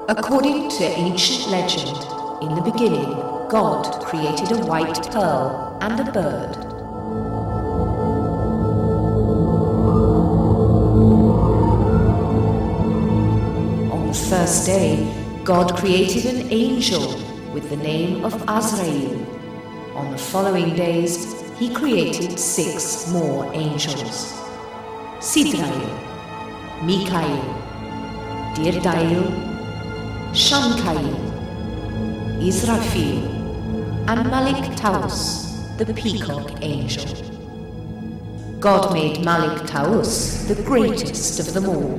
According to ancient legend, in the beginning, God created a white pearl and a bird. On the first day, God created an angel with the name of Azrael. On the following days, he created 6 more angels: Sidrael, Mikael, Dirdael, Shamkael, Israfil, and Malik Taus, the peacock angel. God made Malik Taus the greatest of them all.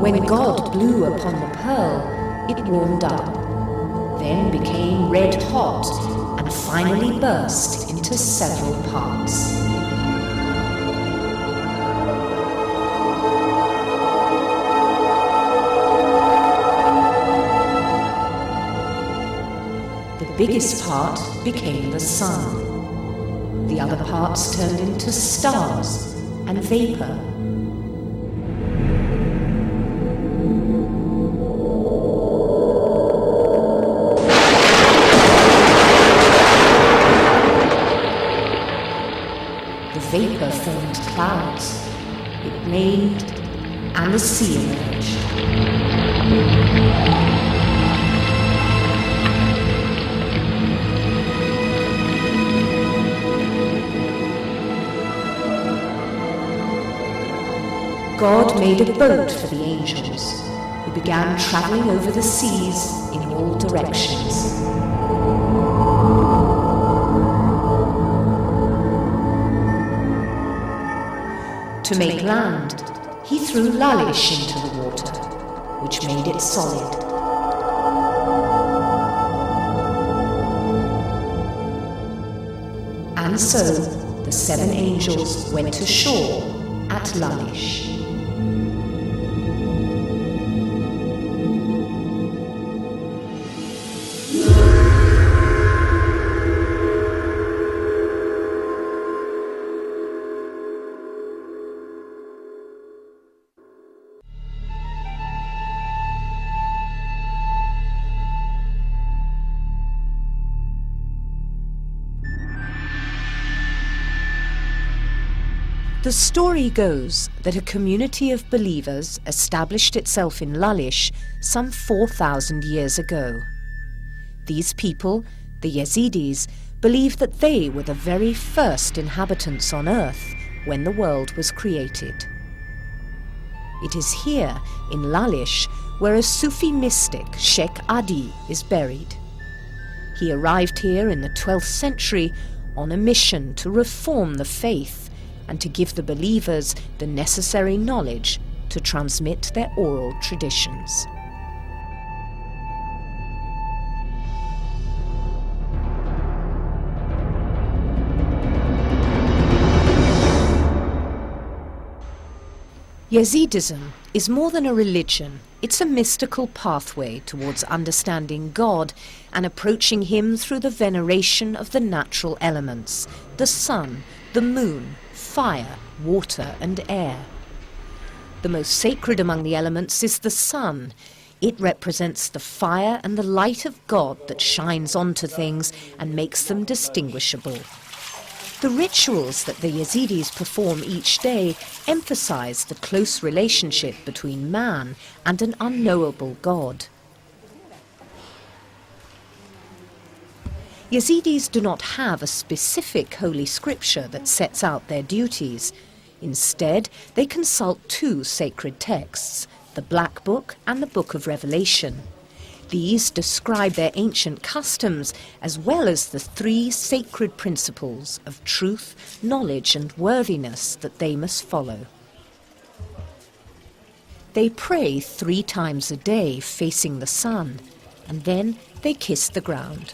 When God blew upon the pearl, it warmed up, then became red hot, and finally burst into several parts. The biggest part became the sun. The other parts turned into stars and vapor. The vapor formed clouds, it rained, and the sea emerged. God made a boat for the angels, who began traveling over the seas in all directions. To make land, he threw Lalish into the water, which made it solid. And so the 7 angels went ashore at Lalish. The story goes that a community of believers established itself in Lalish some 4,000 years ago. These people, the Yezidis, believed that they were the very first inhabitants on earth when the world was created. It is here, in Lalish, where a Sufi mystic, Sheikh Adi, is buried. He arrived here in the 12th century on a mission to reform the faith and to give the believers the necessary knowledge to transmit their oral traditions. Yezidism is more than a religion. It's a mystical pathway towards understanding God and approaching Him through the veneration of the natural elements, the sun, the moon, fire, water, and air. The most sacred among the elements is the sun. It represents the fire and the light of God that shines onto things and makes them distinguishable. The rituals that the Yezidis perform each day emphasize the close relationship between man and an unknowable God. Yezidis do not have a specific holy scripture that sets out their duties. Instead, they consult 2 sacred texts, the Black Book and the Book of Revelation. These describe their ancient customs as well as the 3 sacred principles of truth, knowledge, and worthiness that they must follow. They pray 3 times a day facing the sun, and then they kiss the ground.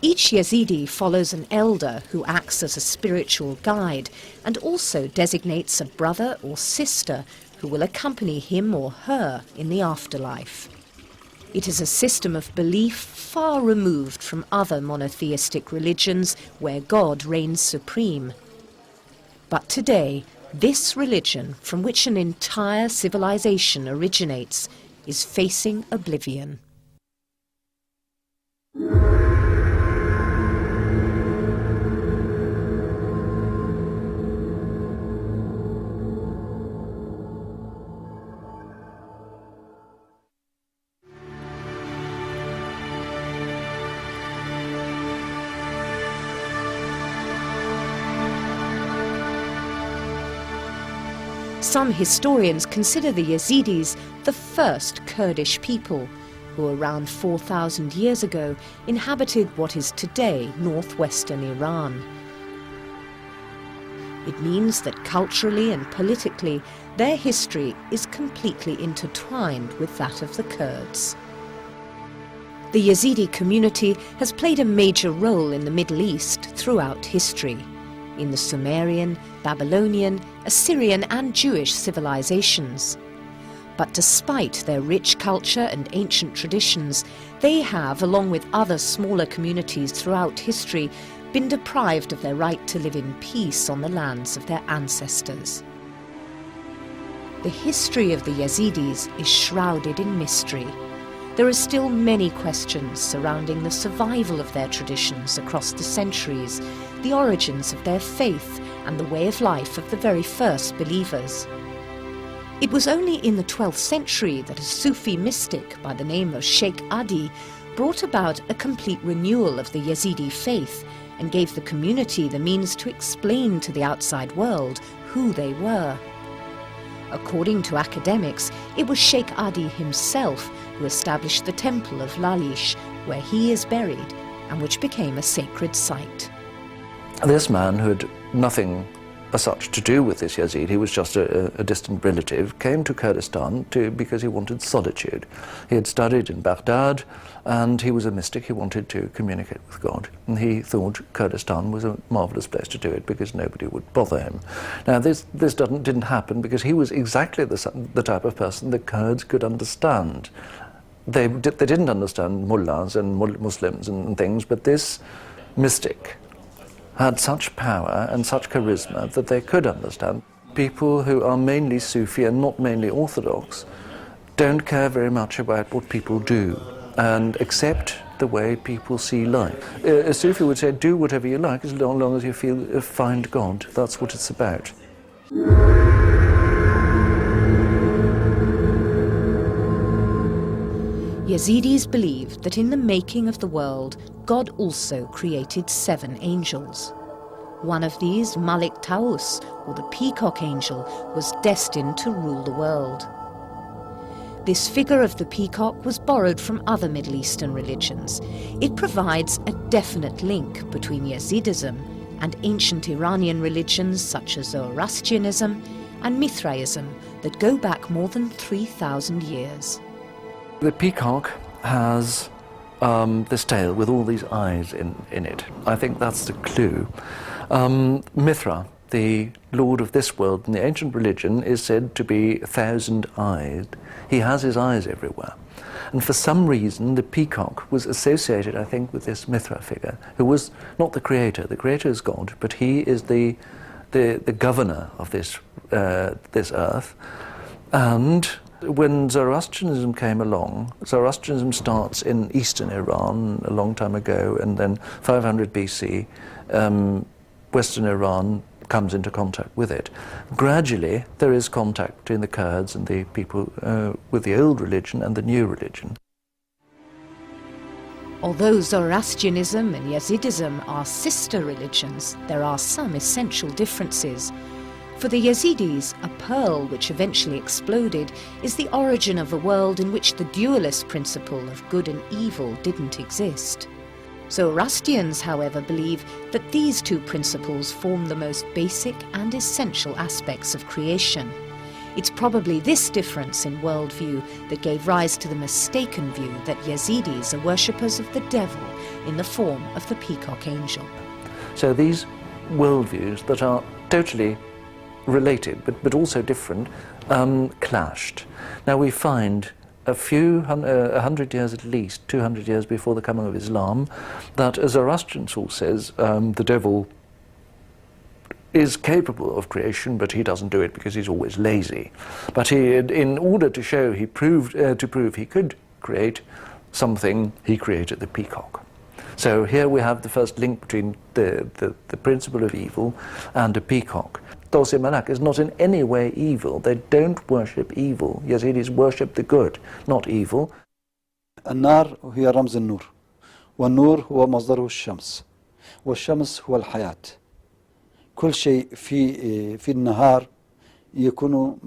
Each Yezidi follows an elder who acts as a spiritual guide and also designates a brother or sister who will accompany him or her in the afterlife. It is a system of belief far removed from other monotheistic religions where God reigns supreme. But today, This religion, from which an entire civilization originates, is facing oblivion. Some historians consider the Yezidis the first Kurdish people, who around 4,000 years ago inhabited what is today northwestern Iran. It means that culturally and politically their history is completely intertwined with that of the Kurds. The Yezidi community has played a major role in the Middle East throughout history, in the Sumerian, Babylonian, Assyrian and Jewish civilizations. But despite their rich culture and ancient traditions, they have, along with other smaller communities throughout history, been deprived of their right to live in peace on the lands of their ancestors. The history of the Yezidis is shrouded in mystery. There are still many questions surrounding the survival of their traditions across the centuries, the origins of their faith and the way of life of the very first believers. It was only in the 12th century that a Sufi mystic by the name of Sheikh Adi brought about a complete renewal of the Yezidi faith and gave the community the means to explain to the outside world who they were. According to academics, it was Sheikh Adi himself who established the temple of Lalish, where he is buried, and which became a sacred site. This man, who had nothing as such to do with this Yazid, he was just a distant relative, came to Kurdistan because he wanted solitude. He had studied in Baghdad and he was a mystic. He wanted to communicate with God, and he thought Kurdistan was a marvelous place to do it because nobody would bother him. Now this didn't happen because he was exactly the type of person the Kurds could understand. They didn't understand mullahs and Muslims and things, but this mystic had such power and such charisma that they could understand. People who are mainly Sufi and not mainly Orthodox don't care very much about what people do and accept the way people see life. A Sufi would say, do whatever you like as long as you find God. That's what it's about. Yazidis believe that in the making of the world, God also created 7 angels. One of these, Malik Taus, or the peacock angel, was destined to rule the world. This figure of the peacock was borrowed from other Middle Eastern religions. It provides a definite link between Yazidism and ancient Iranian religions such as Zoroastrianism and Mithraism that go back more than 3,000 years. The peacock has this tail with all these eyes in it. I think that's the clue. Mithra, the lord of this world in the ancient religion, is said to be 1,000-eyed. He has his eyes everywhere. And for some reason, the peacock was associated, I think, with this Mithra figure, who was not the creator. The creator is God, but he is the governor of this earth. And when Zoroastrianism came along, Zoroastrianism starts in eastern Iran a long time ago, and then 500 BC, Western Iran comes into contact with it. Gradually, there is contact between the Kurds and the people with the old religion and the new religion. Although Zoroastrianism and Yazidism are sister religions, there are some essential differences. For the Yazidis, a pearl which eventually exploded is the origin of a world in which the dualist principle of good and evil didn't exist. Zoroastrians, however, believe that these two principles form the most basic and essential aspects of creation. It's probably this difference in worldview that gave rise to the mistaken view that Yazidis are worshippers of the devil in the form of the peacock angel. So these worldviews that are totally related but also different clashed. Now we find a few 100 years at least, 200 years before the coming of Islam, that a Zoroastrian source says the devil is capable of creation, but he doesn't do it because he's always lazy. But in order to show to prove he could create something, he created the peacock. So here we have the first link between the principle of evil and a peacock. Dawsi Malak is not in any way evil. They don't worship evil. Yazidis worship the good, not evil. النار هي رمز النور، والنور هو مصدره الشمس، والشمس هو الحياة. كل شيء في النهار يكون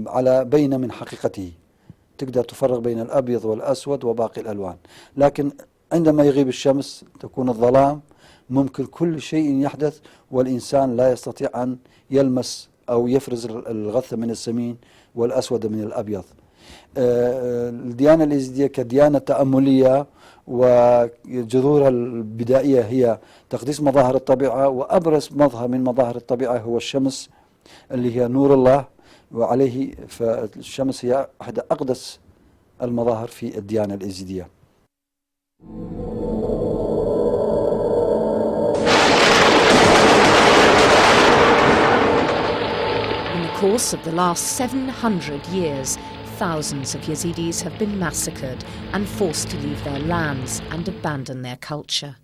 على بين من حقيقته، تقدر تفرق بين الأبيض والأسود وباقي الألوان، لكن عندما يغيب الشمس تكون الظلام، ممكن كل شيء يحدث والإنسان لا يستطيع أن يلمس أو يفرز الغث من السمين والأسود من الأبيض. الديانة اليزيدية كديانة تأملية وجذورها البدائية هي تقديس مظاهر الطبيعة، وأبرز مظهر من مظاهر الطبيعة هو الشمس اللي هي نور الله، وعليه فالشمس هي أحد أقدس المظاهر في الديانة اليزيدية. In the course of the last 700 years, thousands of Yazidis have been massacred and forced to leave their lands and abandon their culture.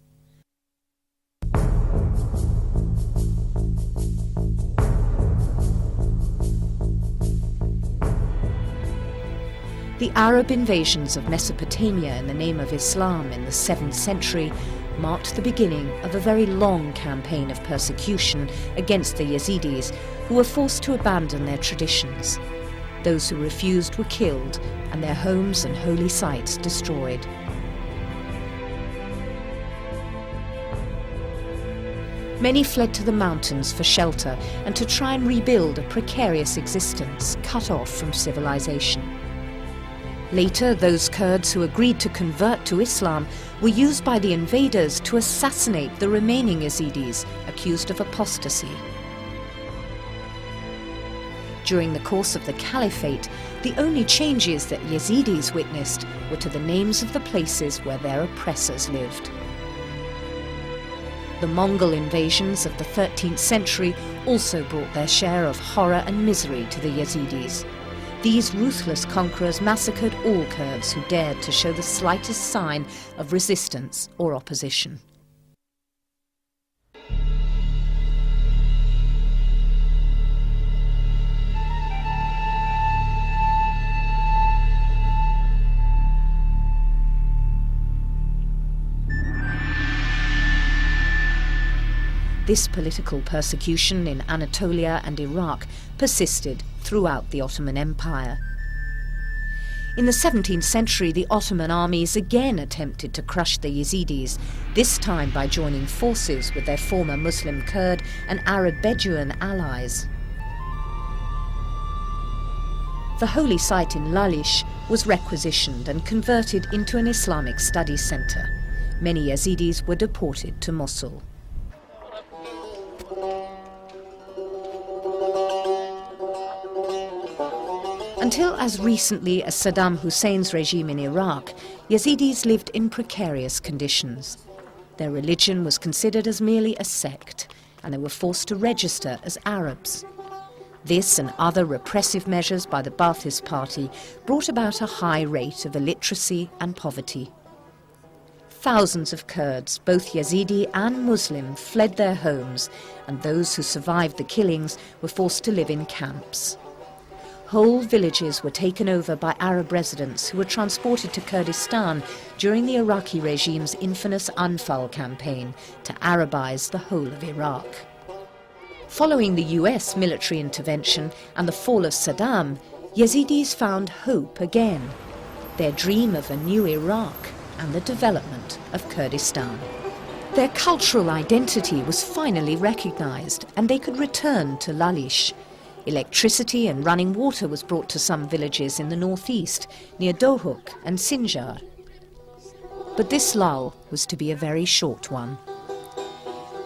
The Arab invasions of Mesopotamia in the name of Islam in the 7th century marked the beginning of a very long campaign of persecution against the Yazidis, who were forced to abandon their traditions. Those who refused were killed and their homes and holy sites destroyed. Many fled to the mountains for shelter and to try and rebuild a precarious existence cut off from civilization. Later, those Kurds who agreed to convert to Islam were used by the invaders to assassinate the remaining Yazidis accused of apostasy. During the course of the Caliphate, the only changes that Yazidis witnessed were to the names of the places where their oppressors lived. The Mongol invasions of the 13th century also brought their share of horror and misery to the Yazidis. These ruthless conquerors massacred all Kurds who dared to show the slightest sign of resistance or opposition. This political persecution in Anatolia and Iraq persisted throughout the Ottoman Empire. In the 17th century, the Ottoman armies again attempted to crush the Yazidis, this time by joining forces with their former Muslim Kurd and Arab Bedouin allies. The holy site in Lalish was requisitioned and converted into an Islamic study center. Many Yazidis were deported to Mosul. Until as recently as Saddam Hussein's regime in Iraq, Yazidis lived in precarious conditions. Their religion was considered as merely a sect, and they were forced to register as Arabs. This and other repressive measures by the Ba'athist Party brought about a high rate of illiteracy and poverty. Thousands of Kurds, both Yazidi and Muslim, fled their homes, and those who survived the killings were forced to live in camps. Whole villages were taken over by Arab residents who were transported to Kurdistan during the Iraqi regime's infamous Anfal campaign to Arabize the whole of Iraq. Following the US military intervention and the fall of Saddam, Yazidis found hope again, their dream of a new Iraq and the development of Kurdistan. Their cultural identity was finally recognized and they could return to Lalish. Electricity and running water was brought to some villages in the northeast, near Dohuk and Sinjar. But this lull was to be a very short one.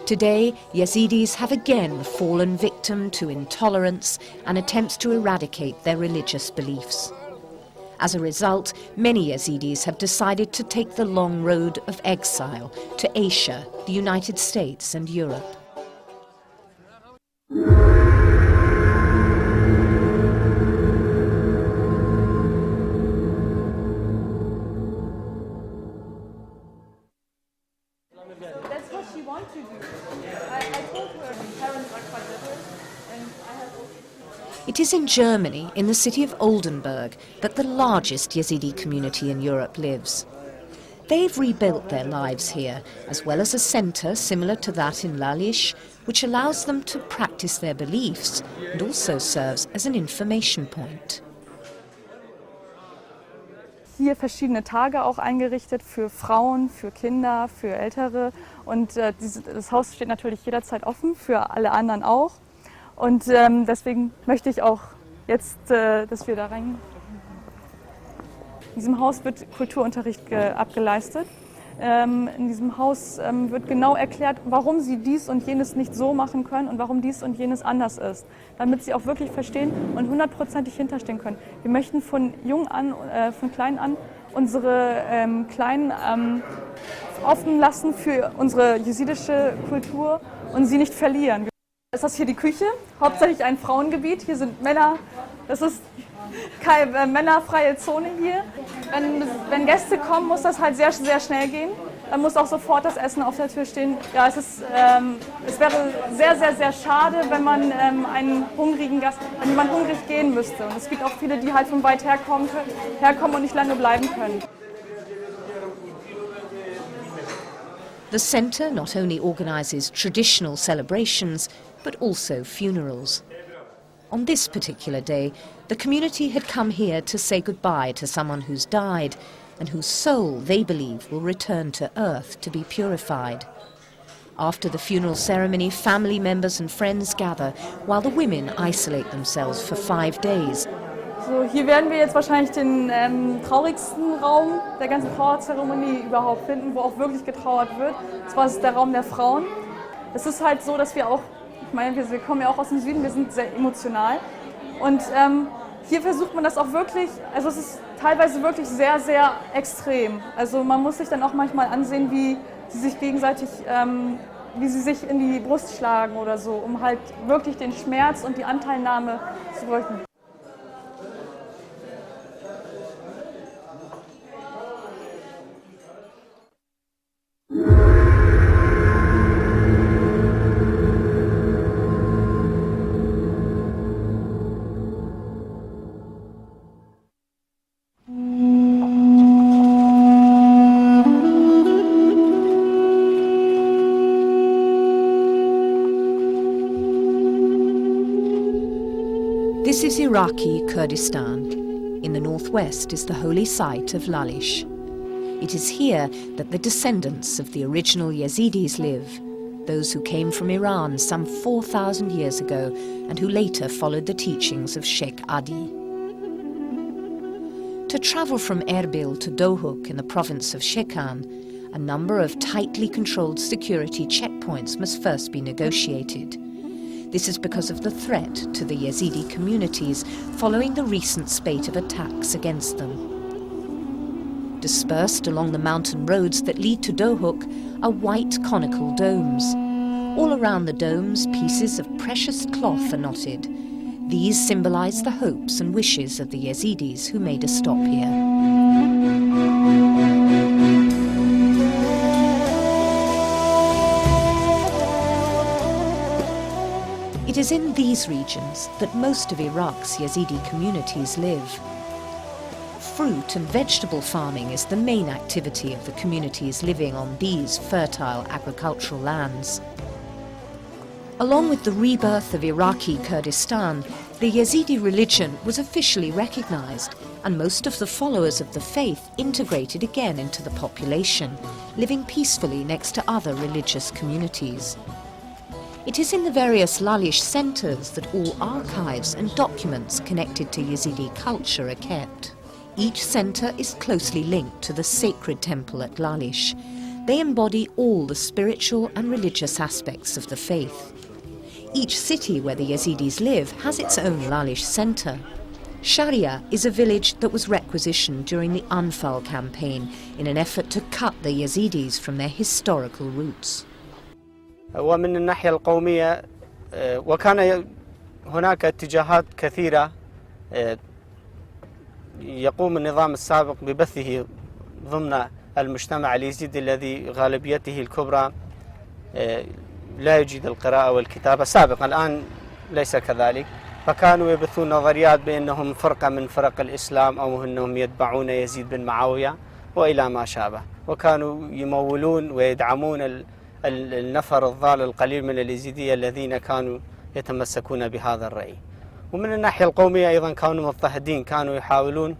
Today, Yazidis have again fallen victim to intolerance and attempts to eradicate their religious beliefs. As a result, many Yazidis have decided to take the long road of exile to Asia, the United States and Europe. It is in Germany, in the city of Oldenburg, that the largest Yazidi community in Europe lives. They've rebuilt their lives here, as well as a centre similar to that in Lalish, which allows them to practice their beliefs and also serves as an information point. Hier verschiedene Tage auch eingerichtet für Frauen, für Kinder, für Ältere. Und das Haus steht natürlich jederzeit offen, für alle anderen auch. Und deswegen möchte ich auch jetzt, dass wir da reingehen. In diesem Haus wird Kulturunterricht abgeleistet. In diesem Haus wird genau erklärt, warum sie dies und jenes nicht so machen können und warum dies und jenes anders ist, damit sie auch wirklich verstehen und 100%ig hinterstehen können. Wir möchten von klein an unsere Kleinen offen lassen für unsere jesidische Kultur und sie nicht verlieren. Das ist hier die Küche, hauptsächlich ein Frauengebiet. Hier sind Männer, das ist keine männerfreie Zone hier. Wenn Gäste kommen, muss das halt sehr, sehr schnell gehen. Dann muss auch sofort das Essen auf der Tür stehen. Ja, es wäre sehr, sehr, sehr schade, wenn man einen hungrigen Gast, wenn jemand hungrig gehen müsste. Und es gibt auch viele, die halt von weit herkommen und nicht lange bleiben können. The centre not only organises traditional celebrations, but also funerals. On this particular day, the community had come here to say goodbye to someone who's died and whose soul, they believe, will return to earth to be purified. After the funeral ceremony, family members and friends gather, while the women isolate themselves for 5 days. So, hier werden wir jetzt wahrscheinlich den traurigsten Raum der ganzen Trauerzeremonie überhaupt finden, wo auch wirklich getrauert wird. Das ist der Raum der Frauen. Es ist halt so, dass wir auch, ich meine, wir kommen ja auch aus dem Süden, wir sind sehr emotional. Und hier versucht man das auch wirklich, also es ist teilweise wirklich sehr, sehr extrem. Also man muss sich dann auch manchmal ansehen, wie sie sich gegenseitig, wie sie sich in die Brust schlagen oder so, um halt wirklich den Schmerz und die Anteilnahme zu drücken. This is Iraqi Kurdistan. In the northwest is the holy site of Lalish. It is here that the descendants of the original Yezidis live, those who came from Iran some 4,000 years ago and who later followed the teachings of Sheikh Adi. To travel from Erbil to Dohuk in the province of Shekan, a number of tightly controlled security checkpoints must first be negotiated. This is because of the threat to the Yazidi communities following the recent spate of attacks against them. Dispersed along the mountain roads that lead to Dohuk are white conical domes. All around the domes, pieces of precious cloth are knotted. These symbolize the hopes and wishes of the Yazidis who made a stop here. It is in these regions that most of Iraq's Yazidi communities live. Fruit and vegetable farming is the main activity of the communities living on these fertile agricultural lands. Along with the rebirth of Iraqi Kurdistan, the Yazidi religion was officially recognized, and most of the followers of the faith integrated again into the population, living peacefully next to other religious communities. It is in the various Lalish centres that all archives and documents connected to Yazidi culture are kept. Each centre is closely linked to the sacred temple at Lalish. They embody all the spiritual and religious aspects of the faith. Each city where the Yazidis live has its own Lalish centre. Sharia is a village that was requisitioned during the Anfal campaign in an effort to cut the Yazidis from their historical roots. ومن الناحية القومية وكان هناك اتجاهات كثيرة يقوم النظام السابق ببثه ضمن المجتمع اليزيدي الذي غالبيته الكبرى لا يجيد القراءة والكتابة سابقا. الآن ليس كذلك. فكانوا يبثون نظريات بأنهم فرقة من فرق الإسلام أو أنهم يتبعون يزيد بن معاوية وإلى ما شابه، وكانوا يمولون ويدعمون النفر الضال القليل من اليزيدية الذين كانوا يتمسكون بهذا الرأي. ومن الناحية القومية أيضا كانوا مضطهدين، كانوا يحاولون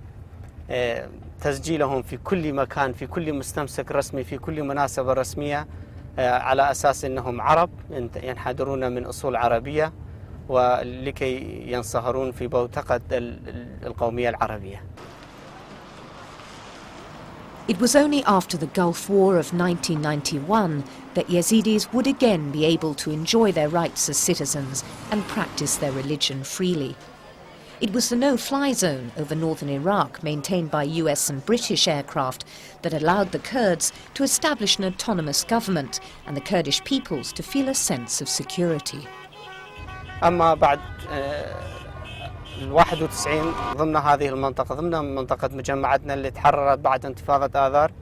تسجيلهم في كل مكان، في كل مستمسك رسمي، في كل مناسبة رسمية، على أساس أنهم عرب ينحدرون من أصول عربية ولكي ينصهرون في بوتقة القومية العربية. It was only after the Gulf War of 1991 that Yazidis would again be able to enjoy their rights as citizens and practice their religion freely. It was the no-fly zone over northern Iraq, maintained by US and British aircraft, that allowed the Kurds to establish an autonomous government and the Kurdish peoples to feel a sense of security. أما بعد 91 ضمن هذه المنطقة، ضمن منطقة مجمعتنا اللي تحررت بعد انتفاضة آذار،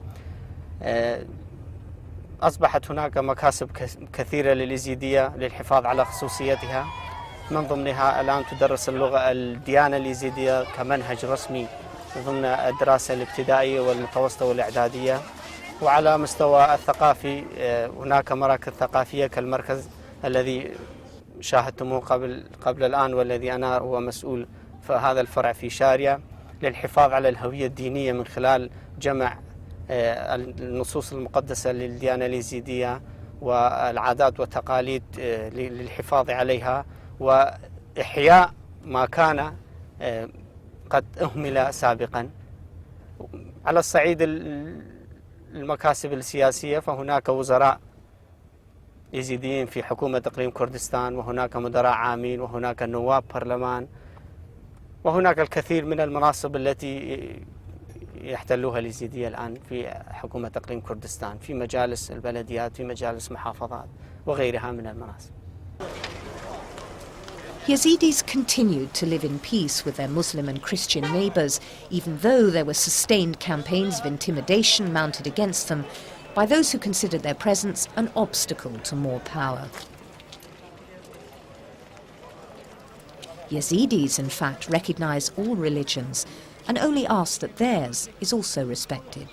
أصبحت هناك مكاسب كثيرة لليزيدية للحفاظ على خصوصيتها. من ضمنها الآن تدرس الديانة اليزيدية كمنهج رسمي ضمن الدراسة الابتدائية والمتوسطة والإعدادية. وعلى مستوى الثقافي هناك مراكز ثقافية كالمركز الذي شاهدتموه قبل الآن، والذي أنا هو مسؤول في هذا الفرع في شارية، للحفاظ على الهوية الدينية من خلال جمع النصوص المقدسة للديانة اليزيدية والعادات والتقاليد للحفاظ عليها وإحياء ما كان قد أهمل سابقا. على الصعيد المكاسب السياسية فهناك وزراء يزيديين في حكومة إقليم كردستان، وهناك مدراء عامين، وهناك نواب برلمان، وهناك الكثير من المناصب التي يحتلوها اليزيدية الآن في حكومة إقليم كردستان، في مجالس البلديات، في مجالس محافظات وغيرها من المناصب. Yazidis continued to live in peace with their Muslim and Christian neighbours, even though there were sustained campaigns of intimidation mounted against them by those who considered their presence an obstacle to more power. Yazidis, in fact, recognise all religions and only ask that theirs is also respected.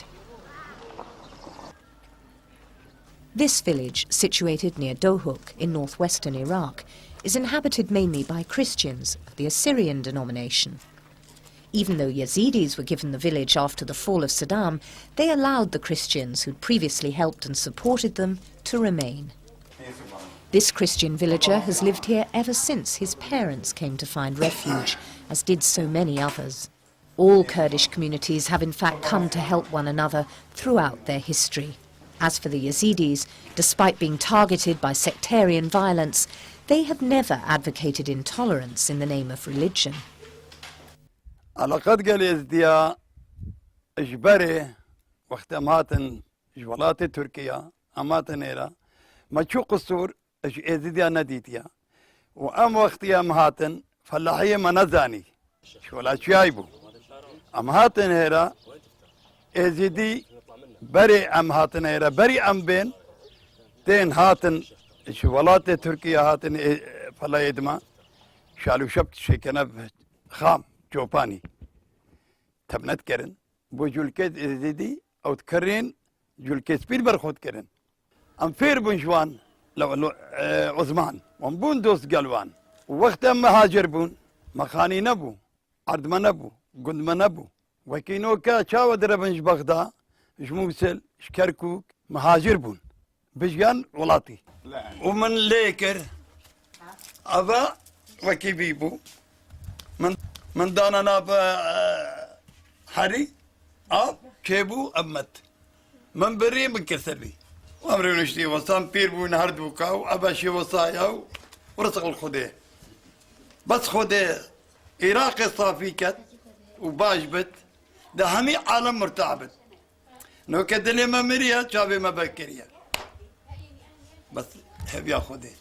This village, situated near Dohuk in northwestern Iraq, is inhabited mainly by Christians of the Assyrian denomination. Even though Yazidis were given the village after the fall of Saddam, they allowed the Christians who'd previously helped and supported them to remain. This Christian villager has lived here ever since his parents came to find refuge, as did so many others. All Kurdish communities have in fact come to help one another throughout their history. As for the Yazidis, despite being targeted by sectarian violence, they have never advocated intolerance in the name of religion. علاقات قال يزديا إجباري وقت أماتن جولات تركيا أماتن إيرا ما شو قصور يزديا نديتيا وأم وقت أمهاتن فلاحية منزاني شو لا شايبو أمهاتن إيرا يزدي بري أمهاتن إيرا بري أم بين تين هاتن جولات تركيا هاتن فلا يدما شالو شبت شيكنا خام جوباني تبنت كرن بو جولكيت يزيدي او تكرين جولكيت بير برخود كرن ام فير بنجوان لو عثمان ومبون دوست قلوان ووقت اما هاجر بون مخاني نبو عرض ما نبو قند ما نبو وكينوكا شاو دربنج بغدا جموسل شكركوك مهاجر بون بجان ولاتي ومن ليكر ابا وكي بيبو من دانا ناب حري اب كيبو امت من بري من كسري وامري نشتي وصام بير بو نهار دوكاو ابا شي وصايا ورزق الخديه بس خديه عراقي صافيكت وباجبت ده همي عالم مرتعبت نو كدلي ما مريا شابي ما بكريا بس هب يا خديه